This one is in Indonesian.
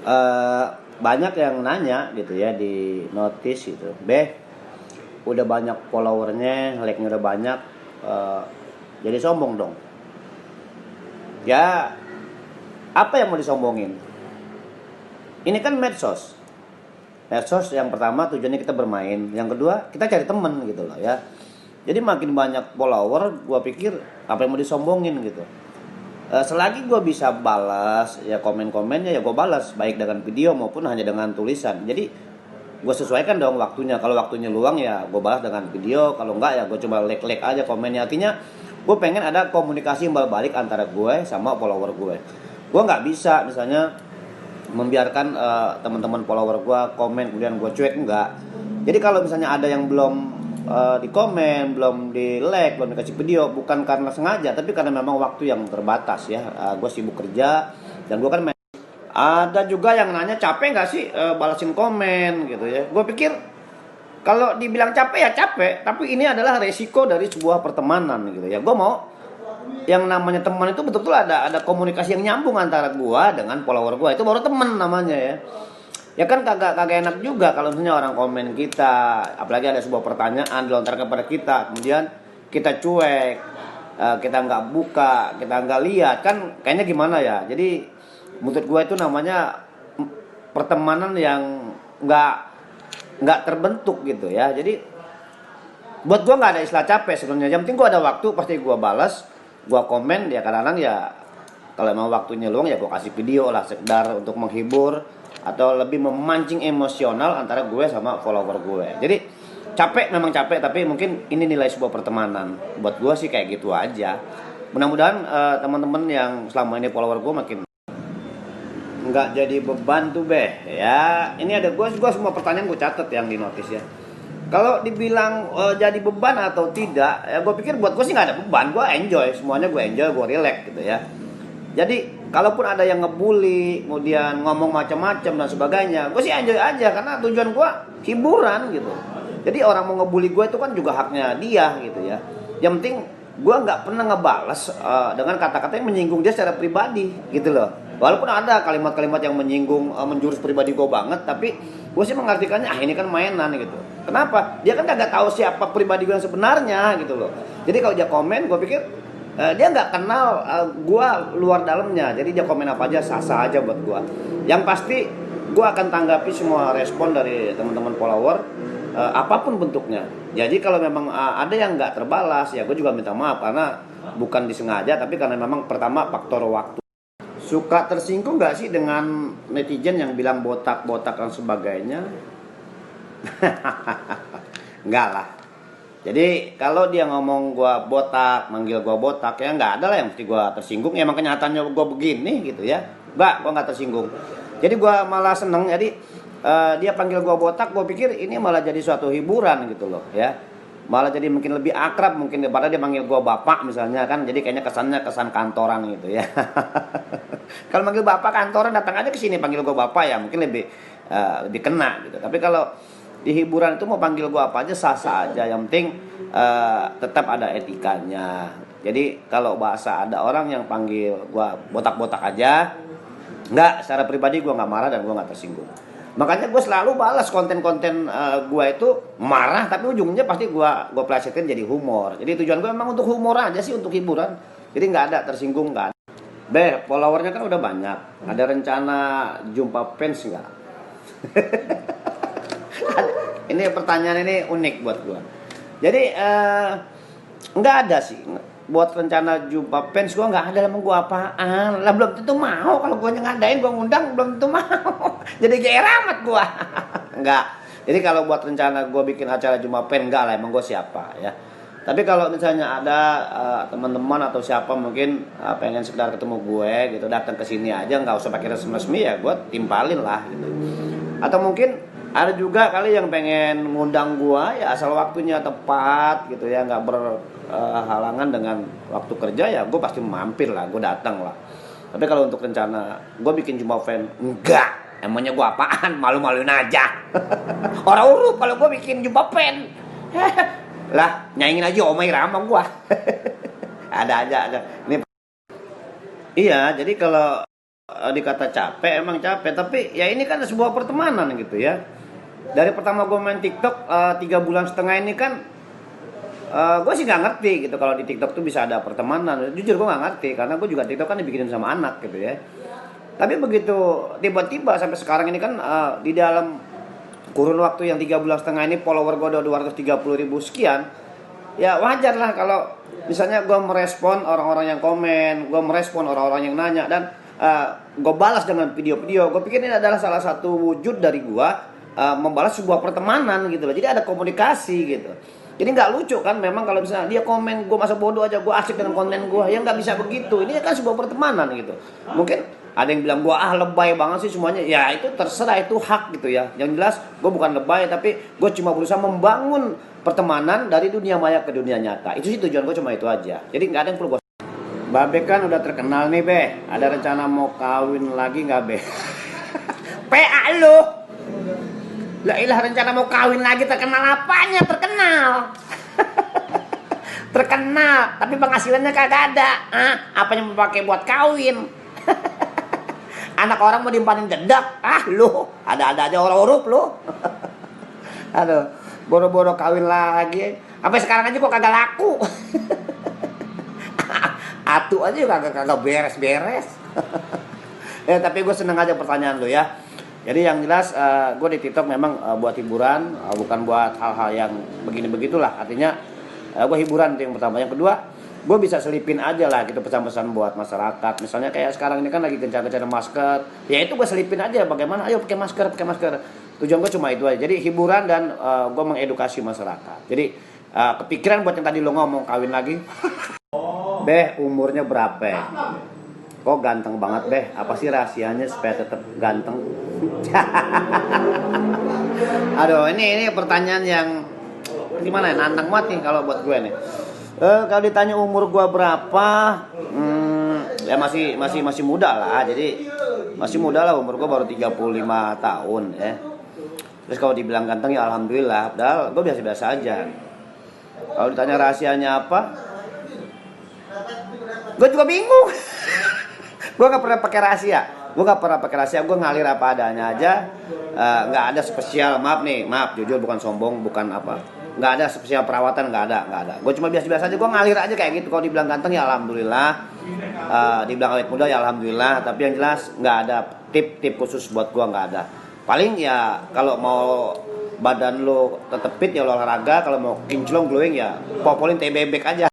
eh, banyak yang nanya gitu ya di notice gitu, udah banyak followernya, like-nya udah banyak, eh, jadi sombong dong. Ya, apa yang mau disombongin? Ini kan medsos. Medsos yang pertama tujuannya kita bermain, yang kedua kita cari temen gitu loh ya. Jadi makin banyak follower, gua pikir apa yang mau disombongin gitu. Selagi gue bisa balas ya komen-komennya, ya gue balas baik dengan video maupun hanya dengan tulisan. Jadi gue sesuaikan dong waktunya. Kalau waktunya luang ya gue balas dengan video, kalau enggak ya gue coba like aja komennya. Artinya gue pengen ada komunikasi imbal balik antara gue sama follower gue. Gue nggak bisa misalnya membiarkan teman-teman follower gue komen kemudian gue cuek, enggak. Jadi kalau misalnya ada yang belum di komen, belum di like, belum dikasih video, bukan karena sengaja, tapi karena memang waktu yang terbatas ya. Gue sibuk kerja dan gue kan ada juga yang nanya capek nggak sih balasin komen gitu ya. Gue pikir kalau dibilang capek ya capek, tapi ini adalah resiko dari sebuah pertemanan gitu ya. Gue mau yang namanya teman itu betul-betul ada komunikasi yang nyambung antara gue dengan follower gue, itu baru teman namanya ya. Ya kan kagak kagak enak juga kalau misalnya orang komen kita, apalagi ada sebuah pertanyaan dilontarkan kepada kita, kemudian kita cuek, kita nggak buka, kita nggak lihat, kan kayaknya gimana ya. Jadi menurut gue itu namanya pertemanan yang nggak terbentuk gitu ya. Jadi buat gue nggak ada istilah capek sebenarnya. Yang penting gue ada waktu pasti gue balas, gue komen ya. Kadang-kadang ya kalau emang waktunya luang ya gue kasih video lah sekedar untuk menghibur atau lebih memancing emosional antara gue sama follower gue. Jadi capek, memang capek, tapi mungkin ini nilai sebuah pertemanan. Buat gue sih kayak gitu aja. Mudah-mudahan teman-teman yang selama ini follower gue makin nggak jadi beban tuh ya. Ini ada gue semua pertanyaan gue catat yang di notice ya. Kalau dibilang jadi beban atau tidak, ya gue pikir buat gue sih nggak ada beban. Gue enjoy, semuanya gue enjoy, gue relax gitu ya. Jadi kalaupun ada yang ngebully, kemudian ngomong macam-macam dan sebagainya, gue sih enjoy aja karena tujuan gue hiburan gitu. Jadi orang mau ngebully gue itu kan juga haknya dia gitu ya. Yang penting gue nggak pernah ngebales dengan kata-kata yang menyinggung dia secara pribadi gitu loh. Walaupun ada kalimat-kalimat yang menyinggung, menjurus pribadi gue banget, tapi gue sih mengartikannya ini kan mainan gitu. Kenapa? Dia kan kagak tahu siapa pribadi gue yang sebenarnya gitu loh. Jadi kalau dia komen, gue pikir dia nggak kenal gue luar dalamnya. Jadi dia komen apa aja sah-sah aja buat gue. Yang pasti gue akan tanggapi semua respon dari teman-teman follower, apapun bentuknya. Jadi kalau memang ada yang nggak terbalas, ya gue juga minta maaf karena bukan disengaja, tapi karena memang pertama faktor waktu. Suka tersinggung nggak sih dengan netizen yang bilang botak-botak dan sebagainya? Enggak lah. Jadi kalau dia ngomong gua botak, manggil gua botak, ya nggak ada lah yang mesti gua tersinggung. Ya emang kenyataannya gua begini gitu ya. Gua nggak tersinggung. Jadi gua malah seneng. Jadi dia panggil gua botak, gua pikir ini malah jadi suatu hiburan gitu loh ya. Malah jadi mungkin lebih akrab mungkin daripada dia manggil gua bapak misalnya kan. Jadi kayaknya kesannya kesan kantoran gitu ya. Kalau manggil bapak kantoran, datang aja ke sini panggil gua bapak ya, mungkin lebih kena gitu. Tapi kalau di hiburan itu mau panggil gua apa aja sah-sah aja, yang penting tetap ada etikanya. Jadi kalau bahasa ada orang yang panggil gua botak-botak aja, enggak, secara pribadi gua nggak marah dan gua nggak tersinggung. Makanya gue selalu balas konten-konten gue itu marah, tapi ujungnya pasti gue plesetin jadi humor. Jadi tujuan gue memang untuk humor aja sih, untuk hiburan. Jadi nggak ada tersinggung kan. Followernya kan udah banyak. Ada rencana jumpa fans nggak? Ini pertanyaan ini unik buat gue. Jadi nggak ada sih. Buat rencana jumpa fans gue nggak ada, emang gue apaan lah, belum tentu mau. Kalau gue ngadain, gue ngundang, belum tentu mau. Jadi GR amat gue. Nggak. Jadi kalau buat rencana gue bikin acara jumpa fans, nggak lah, emang gue siapa ya. Tapi kalau misalnya ada teman-teman atau siapa mungkin pengen sekedar ketemu gue gitu, datang ke sini aja, nggak usah pakai resmi ya, gue timpalin lah gitu. Atau mungkin ada juga kali yang pengen ngundang gua ya asal waktunya tepat gitu ya, nggak berhalangan dengan waktu kerja, ya gue pasti mampir lah, gue datang lah. Tapi kalau untuk rencana gue bikin jumpa fan, enggak, emangnya gue apaan, malu-maluin aja. Orang urup kalau gue bikin jumpa fan. Lah nyanyiin aja Omai Rama gue. Ada aja. Ini iya, jadi kalau dikata capek, emang capek, tapi ya ini kan sebuah pertemanan gitu ya. Dari pertama gue main TikTok 3,5 bulan ini kan gue sih nggak ngerti gitu kalau di TikTok tuh bisa ada pertemanan. Jujur gue nggak ngerti karena gue juga TikTok kan dibikinin sama anak gitu ya. Tapi begitu tiba-tiba sampai sekarang ini kan di dalam kurun waktu yang 3,5 bulan ini follower gue udah 230.000 sekian. Ya wajar lah kalau misalnya gue merespon orang-orang yang komen, gue merespon orang-orang yang nanya, dan gue balas dengan video-video. Gue pikir ini adalah salah satu wujud dari gue membalas sebuah pertemanan gitu loh. Jadi ada komunikasi gitu. Jadi nggak lucu kan memang kalau misalnya dia komen gue masa bodoh aja, gue asik dengan konten gue, ya nggak bisa begitu. Ini kan sebuah pertemanan gitu. Mungkin ada yang bilang gue lebay banget sih semuanya. Ya itu terserah, itu hak gitu ya. Yang jelas gue bukan lebay, tapi gue cuma berusaha membangun pertemanan dari dunia maya ke dunia nyata. Itu sih tujuan gue, cuma itu aja. Jadi nggak ada yang perlu gue. Babe kan udah terkenal nih Be. Ada rencana mau kawin lagi nggak Be? PA lu. Lah ilah, rencana mau kawin lagi, terkenal apanya? Terkenal. Terkenal, tapi penghasilannya kagak ada. Apanya mau pakai buat kawin? Anak orang mau dimpanin dedak. Lu, ada-ada aja orang huruf lu. Aduh, boro-boro kawin lagi. Sampai sekarang aja kok kagak laku. Atu aja kagak beres-beres. Tapi gue seneng aja pertanyaan lu ya. Jadi yang jelas gue di TikTok memang buat hiburan, bukan buat hal-hal yang begini-begitulah. Artinya gue hiburan itu yang pertama. Yang kedua, gue bisa selipin aja lah gitu pesan-pesan buat masyarakat. Misalnya kayak sekarang ini kan lagi gencar-gencar masker, ya itu gue selipin aja bagaimana, ayo pakai masker. Tujuan gue cuma itu aja. Jadi hiburan dan gue mengedukasi masyarakat. Jadi kepikiran buat yang tadi lo ngomong kawin lagi. Beh, umurnya berapa? Kok ganteng banget Beh? Apa sih rahasianya supaya tetap ganteng? Aduh, ini pertanyaan yang gimana ya, nantang banget nih kalau buat gue nih. Kalau ditanya umur gue berapa, ya masih muda lah. Jadi masih muda lah, umur gue baru 35 tahun ya. Terus kalau dibilang ganteng ya alhamdulillah, padahal gue biasa-biasa aja. Kalau ditanya rahasianya apa, gue juga bingung. Gue gak pernah pakai rahasia. Gue ngalir apa adanya aja. Gak ada spesial, maaf jujur, bukan sombong, bukan apa. Gak ada spesial perawatan, gak ada. Gue cuma biasa-biasa aja, gue ngalir aja kayak gitu. Kalau dibilang ganteng ya alhamdulillah, dibilang awet muda ya alhamdulillah. Tapi yang jelas gak ada tip khusus buat gue, gak ada. Paling ya kalau mau badan lo tetep fit ya olahraga. Kalau mau kinclong glowing ya popolin teh bebek aja.